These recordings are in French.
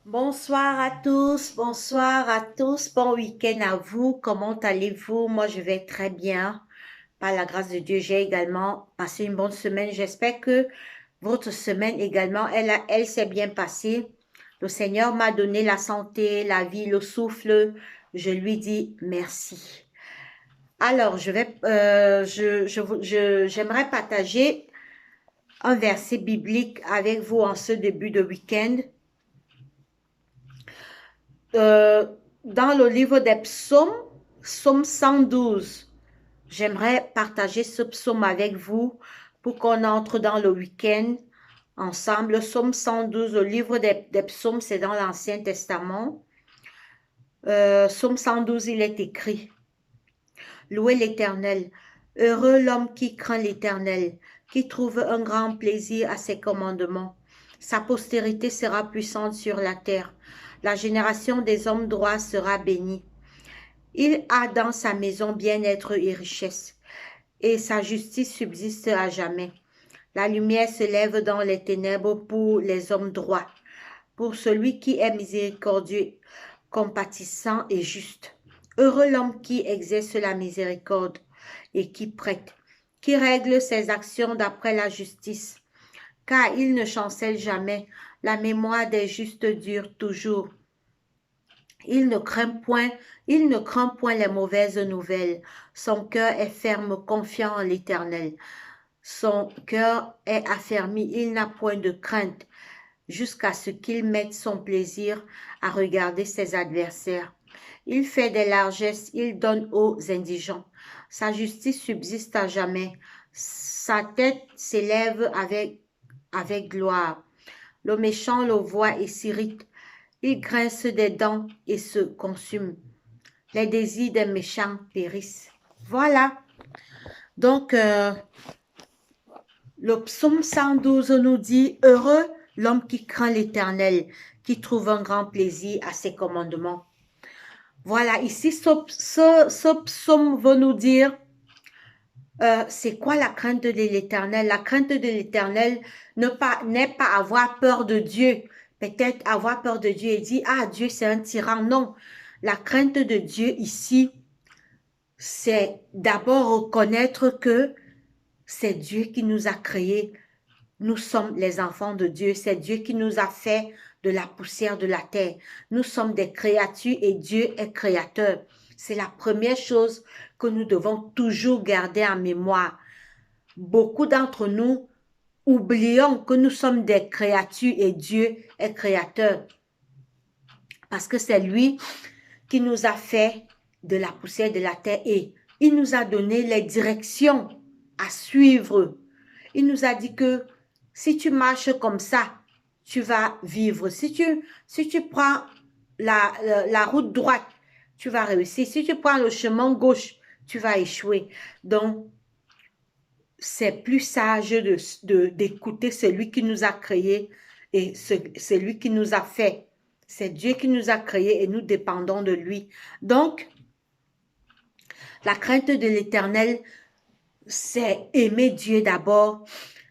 Bonsoir à tous, bon week-end à vous, comment allez-vous? Moi je vais très bien, par la grâce de Dieu, j'ai également passé une bonne semaine, j'espère que votre semaine également, elle s'est bien passée. Le Seigneur m'a donné la santé, la vie, le souffle, je lui dis merci. Alors, j'aimerais partager un verset biblique avec vous en ce début de week-end. Euh, dans le livre des psaumes, psaume 112. J'aimerais partager ce psaume avec vous pour qu'on entre dans le week-end ensemble. Le psaume 112, le livre des psaumes, c'est dans l'Ancien Testament. Psaume 112, il est écrit: Louez l'Éternel. Heureux l'homme qui craint l'Éternel, qui trouve un grand plaisir à ses commandements. Sa postérité sera puissante sur la terre. La génération des hommes droits sera bénie. Il a dans sa maison bien-être et richesse, et sa justice subsiste à jamais. La lumière se lève dans les ténèbres pour les hommes droits, pour celui qui est miséricordieux, compatissant et juste. Heureux l'homme qui exerce la miséricorde et qui prête, qui règle ses actions d'après la justice, car il ne chancelle jamais, la mémoire des justes dure toujours. Il ne craint point, il ne craint point les mauvaises nouvelles. Son cœur est ferme, confiant en l'Éternel. Son cœur est affermi, il n'a point de crainte, jusqu'à ce qu'il mette son plaisir à regarder ses adversaires. Il fait des largesses, il donne aux indigents. Sa justice subsiste à jamais. Sa tête s'élève avec gloire. Le méchant le voit et s'irrite. Il grince des dents et se consume. Les désirs des méchants périssent. Voilà. Donc, le psaume 112 nous dit: Heureux l'homme qui craint l'Éternel, qui trouve un grand plaisir à ses commandements. Voilà, ici, ce psaume veut nous dire, c'est quoi la crainte de l'Éternel? La crainte de l'Éternel n'est pas avoir peur de Dieu. Peut-être avoir peur de Dieu et dire, ah, Dieu c'est un tyran. Non, la crainte de Dieu ici, c'est d'abord reconnaître que c'est Dieu qui nous a créés. Nous sommes les enfants de Dieu. C'est Dieu qui nous a fait de la poussière de la terre. Nous sommes des créatures et Dieu est créateur. C'est la première chose que nous devons toujours garder en mémoire. Beaucoup d'entre nous oublions que nous sommes des créatures et Dieu est créateur. Parce que c'est lui qui nous a fait de la poussière de la terre et il nous a donné les directions à suivre. Il nous a dit que si tu marches comme ça, tu vas vivre. Si tu prends la route droite, tu vas réussir. Si tu prends le chemin gauche, tu vas échouer. Donc, c'est plus sage d'écouter celui qui nous a créés et celui qui nous a fait. C'est Dieu qui nous a créés et nous dépendons de lui. Donc, la crainte de l'Éternel, c'est aimer Dieu d'abord.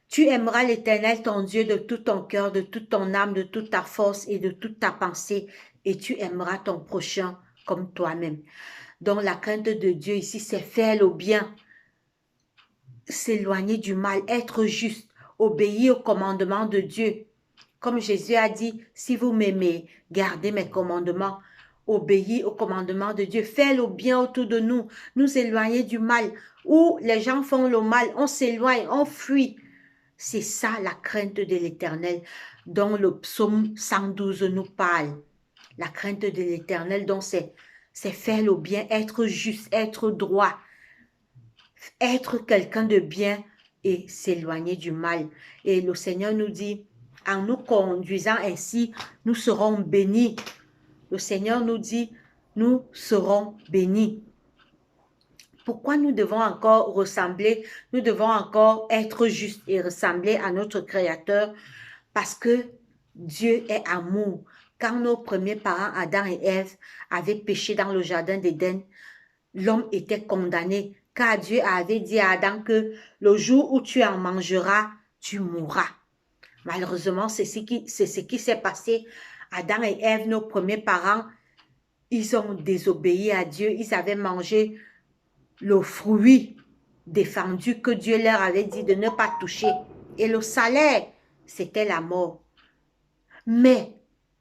Tu aimeras l'Éternel, ton Dieu, de tout ton cœur, de toute ton âme, de toute ta force et de toute ta pensée. Et tu aimeras ton prochain comme toi-même. Donc, la crainte de Dieu ici, c'est faire le bien, s'éloigner du mal, être juste, obéir au commandement de Dieu. Comme Jésus a dit, si vous m'aimez, gardez mes commandements, obéir au commandement de Dieu, faire le bien autour de nous, nous éloigner du mal. Où les gens font le mal, on s'éloigne, on fuit. C'est ça la crainte de l'Éternel dont le psaume 112 nous parle. La crainte de l'Éternel, donc c'est faire le bien, être juste, être droit, être quelqu'un de bien et s'éloigner du mal. Et le Seigneur nous dit, en nous conduisant ainsi, nous serons bénis. Le Seigneur nous dit, nous serons bénis. Pourquoi nous devons encore ressembler, nous devons encore être justes et ressembler à notre Créateur? Parce que Dieu est amour. Quand nos premiers parents, Adam et Ève, avaient péché dans le jardin d'Éden, l'homme était condamné, car Dieu avait dit à Adam que le jour où tu en mangeras, tu mourras. Malheureusement, c'est ce qui s'est passé Adam et Ève, nos premiers parents, ils ont désobéi à Dieu. Ils avaient mangé le fruit défendu que Dieu leur avait dit de ne pas toucher. Et le salaire, c'était la mort. Mais,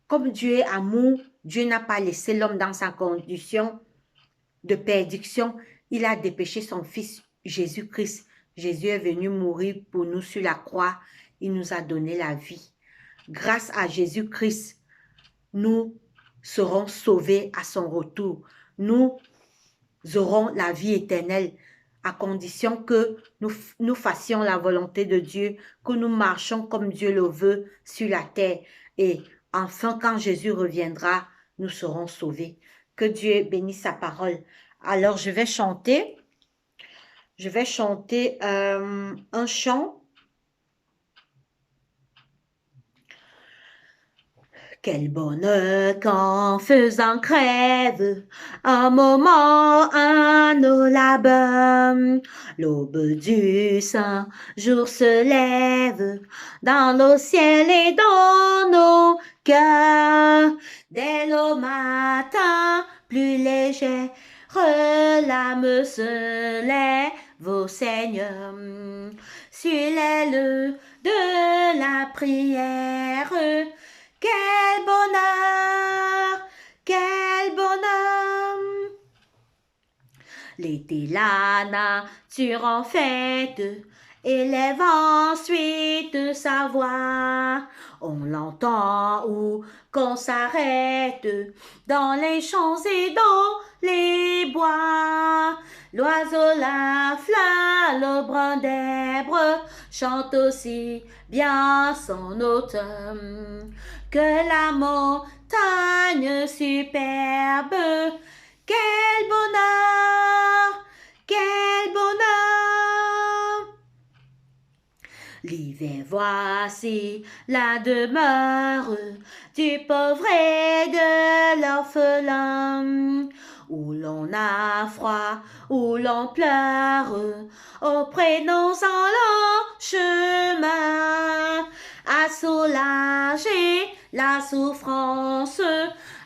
comme Dieu est amour, Dieu n'a pas laissé l'homme dans sa condition de perdition. Il a dépêché son fils Jésus-Christ. Jésus est venu mourir pour nous sur la croix. Il nous a donné la vie. Grâce à Jésus-Christ, nous serons sauvés à son retour. Nous aurons la vie éternelle à condition que nous fassions la volonté de Dieu, que nous marchions comme Dieu le veut sur la terre. Et enfin, quand Jésus reviendra, nous serons sauvés. Que Dieu bénisse sa parole. Alors, je vais chanter un chant. Quel bonheur qu'en faisant crève, un moment, un labeur, l'aube du saint jour se lève, dans le ciel et dans nos cœurs. Dès le matin, plus légère, l'âme se lève au Seigneur, sur l'aile de la prière. Quel bonheur, quel bonheur. L'été, la nature en fête, élève ensuite sa voix. On l'entend où qu'on s'arrête, dans les champs et dans les bois. L'oiseau, la fleur, le brin d'herbe chante aussi bien son automne que la montagne superbe. Quel bonheur, quel bonheur. L'hiver, voici la demeure du pauvre et de l'orphelin, où l'on a froid, où l'on pleure, auprès de nos en chemin, à soulager la souffrance,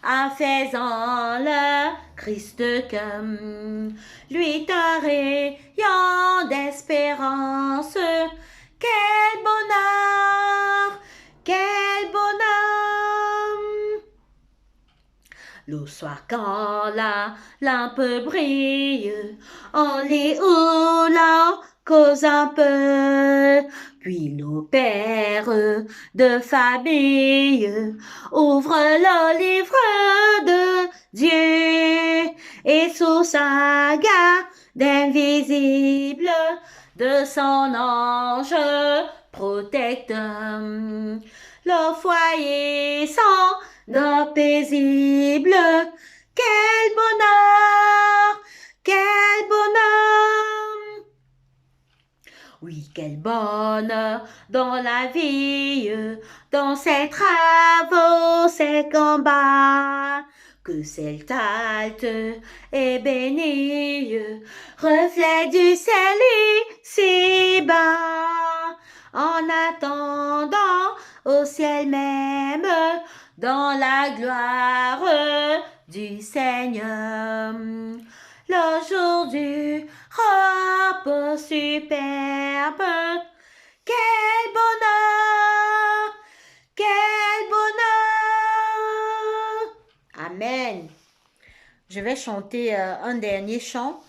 en faisant le Christ comme lui un rayon d'espérance. Quel bonheur, quel bonheur. Le soir quand la lampe brille, on lit ou l'on cause un peu, puis le père de famille ouvre le livre de Dieu et sous sa garde invisible de son ange protecteur, le foyer semble paisible. Quel bonheur, quel bonheur. Oui, quel bonheur dans la vie, dans ses travaux, ses combats, que cette halte est bénie, reflet du ciel si bas, en attendant au ciel même, dans la gloire du Seigneur, le jour du repos superbe. Quel bonheur, quel bonheur. Amen. Je vais chanter un dernier chant.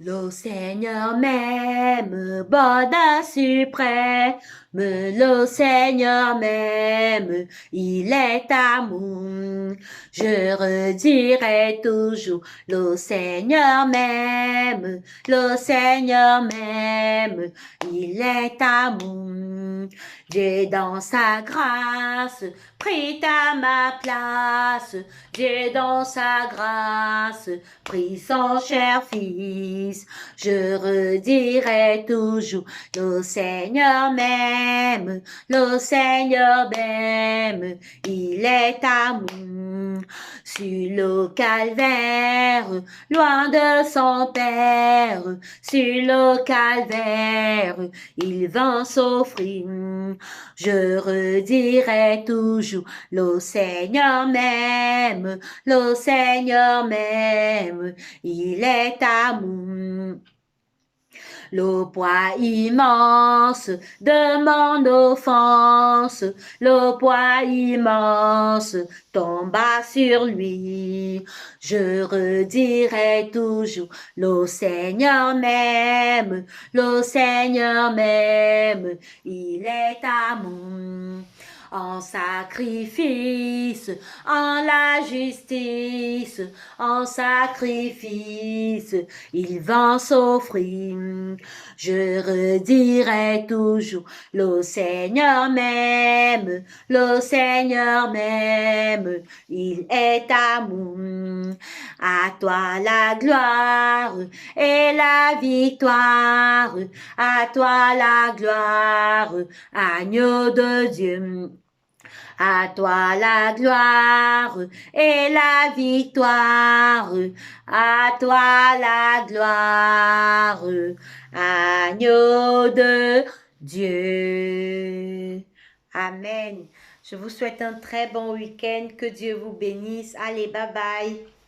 Le Seigneur m'aime, bonheur suprême, le Seigneur m'aime, il est amour. Je redirai toujours, le Seigneur m'aime, le Seigneur m'aime, il est amour. Dieu dans sa grâce prit à ma place, Dieu dans sa grâce prit son cher fils. Je redirai toujours, le Seigneur m'aime, m'aime, le Seigneur m'aime, il est amour. Sur le calvaire, loin de son Père, sur le calvaire, il vint s'offrir. Je redirai toujours, le Seigneur m'aime, le Seigneur m'aime, il est amour. Le poids immense de mon offense, le poids immense tomba sur lui. Je redirai toujours, le Seigneur m'aime, le Seigneur m'aime, il est amour. En sacrifice, en la justice, en sacrifice, il va s'offrir. Je redirai toujours, le Seigneur m'aime, le Seigneur m'aime, il est amour. À toi la gloire et la victoire, à toi la gloire, agneau de Dieu. À toi la gloire et la victoire, à toi la gloire, agneau de Dieu. Amen. Je vous souhaite un très bon week-end. Que Dieu vous bénisse. Allez, bye bye.